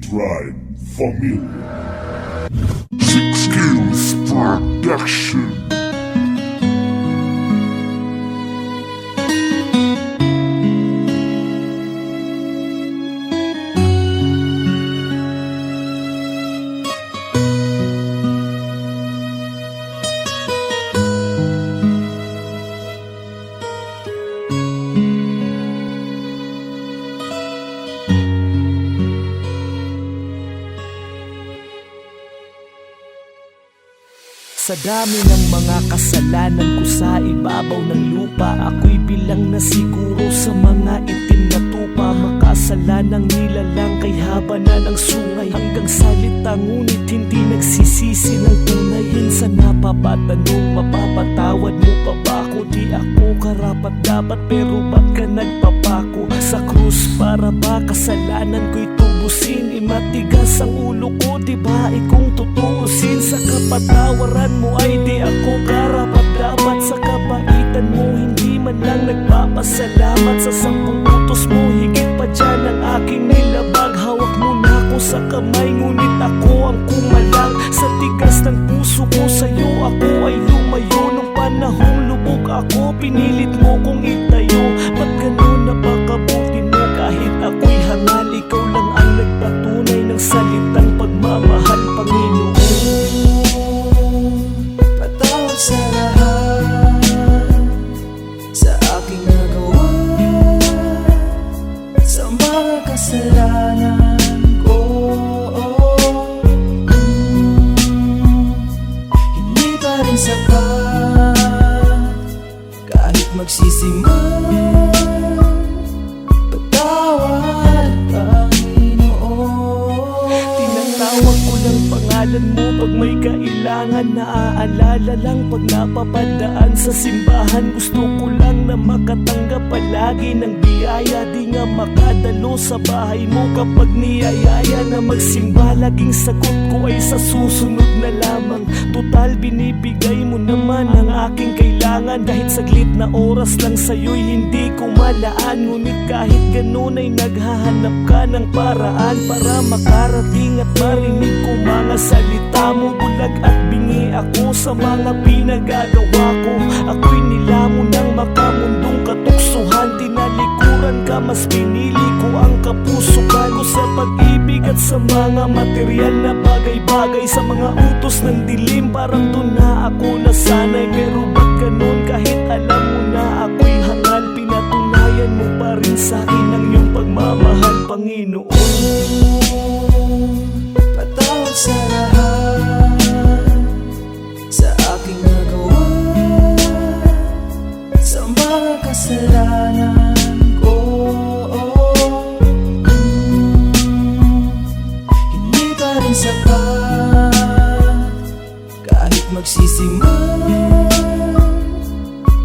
Rhyme Familia. Six Skills Production. Sa dami ng mga kasalanan ko sa ibabaw ng lupa, ako'y bilang na siguro sa mga itim na tupa. Makasalanang nilalang kay haba na ng sungay, hanggang salita ngunit hindi nagsisisi ng tunay. Minsan napapatanong, mapapatawad mo pa ba ako? Di ako karapat dapat, pero ba't ka nagpapako sa krus? Para ba kasalanan ko'y tubusin? Matigas ang ulo ko, diba ikong tutuusin? Sa kapatawaran mo ay di ako karapat dapat. Sa kabaitan mo hindi man lang nagpapasalamat. Sa 10 utos mo higit pa dyan ang aking nilabag. Hawak mo na ako sa kamay ngunit ako ang kumalang. Sa tigas ng puso ko sa'yo ako ay lumayo. Nung panahong lubog ako pinilit mo kong itayo. Ba't ganun napakabuti mo kahit ako'y hangal? Ikaw lang ang nagpatunay ng salitang pagmamahal, Panginoon. Patawad sa lahat sa aking nagawa, sa mga kasalanan ko. Hindi pa rin sapat kahit magsisimula. Patawad, Panginoon. Tinatawag ko ng pangalan mo pag may kailangan. Naaalala lang pag napapadaan sa simbahan. Gusto ko lang na makatanggap palagi ng biyaya. Di nga makadalo sa bahay mo kapag niyayaya na magsimba. Laging sagot ko ay sa susunod na lamang. Total binibigay mo naman ang aking kailangan. Kahit saglit na oras lang sa'yo'y hindi ko malaan. Ngunit kahit ganun ay naghahanap ka ng paraan para makarating at marinig ko mga salita mo. Bulag at bingi ako sa mga pinagagawa ko. Ako'y nilamon ng makamundong katuksuhan. Tinalikuran ka, mas pinili ko ang kapusukan ko sa pag-ibig at sa mga material na bagay-bagay. Sa mga utos ng dilim parang doon na ako nasanay. Pero ba't ganun kahit alam mo na ako'y hangal? Pinatunayan mo pa rin sa'kin ang iyong pagmamahal, Panginoon. Patawad sa lahat sa aking nagawa, sa mga kasalanan ko. Hindi pa rin sapat kahit magsisimula.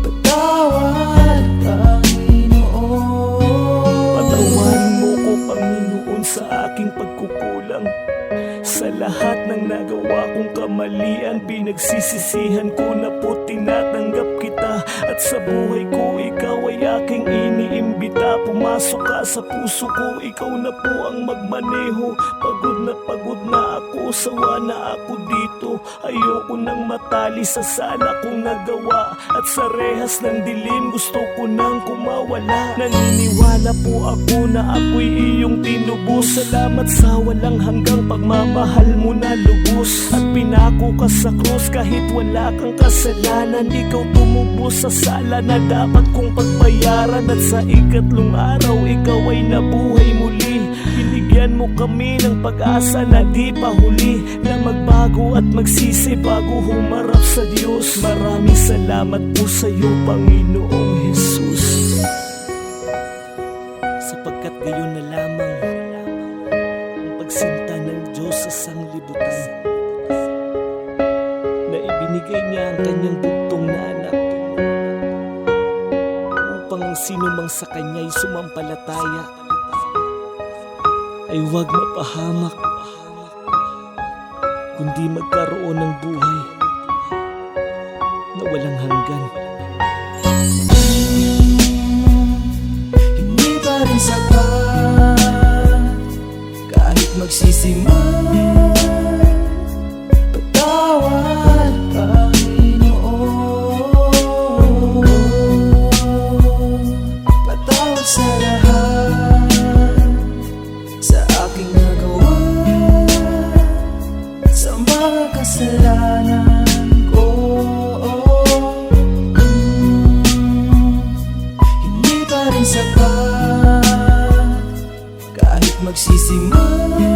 Patawad, Panginoon. Patawarin mo ko, Panginoon, sa aking pagkukulang. Sa lahat ng nagawa kong kamalian, pinagsisisihan ko na po tinatanggap kita. At sa buhay ko, ikaw ay aking iniimbita. Pumasok ka sa puso ko, ikaw na po ang magmaneho. Pagod na ako, sawa na ako dito. Ayoko nang matali sa sala kong nagawa. At sa rehas ng dilim, gusto ko nang kumawala. Naniniwala po ako na ako'y iyong tinubos. Salamat sa walang hanggang pagmamahal mo na lubos. At pinako ka sa krus kahit wala kang kasalanan. Ikaw tumubos sa sala na dapat kong pagbayaran. At sa ikatlong araw, ikaw ay nabuhay muli. Binigyan mo kami ng pag-asa na di pa huli, na magbago at magsisi bago humarap sa Diyos. Maraming salamat po sa iyo, Panginoong Jesus. Sapagkat gayon na lamang ang pagsinta ng Diyos sa sanglibutan, na ibinigay niya ang kanyang bugtong na anak, upang ang sinumang sa kanya'y sumampalataya ay huwag mapahamak, kundi magkaroon ng buhay na walang hanggan. Hindi pa rin sapat magsisimang patawad, Panginoon. Patawad sa lahat sa aking nagawa, sa mga kasalanan ko. Hindi pa rin sapat kahit magsisimang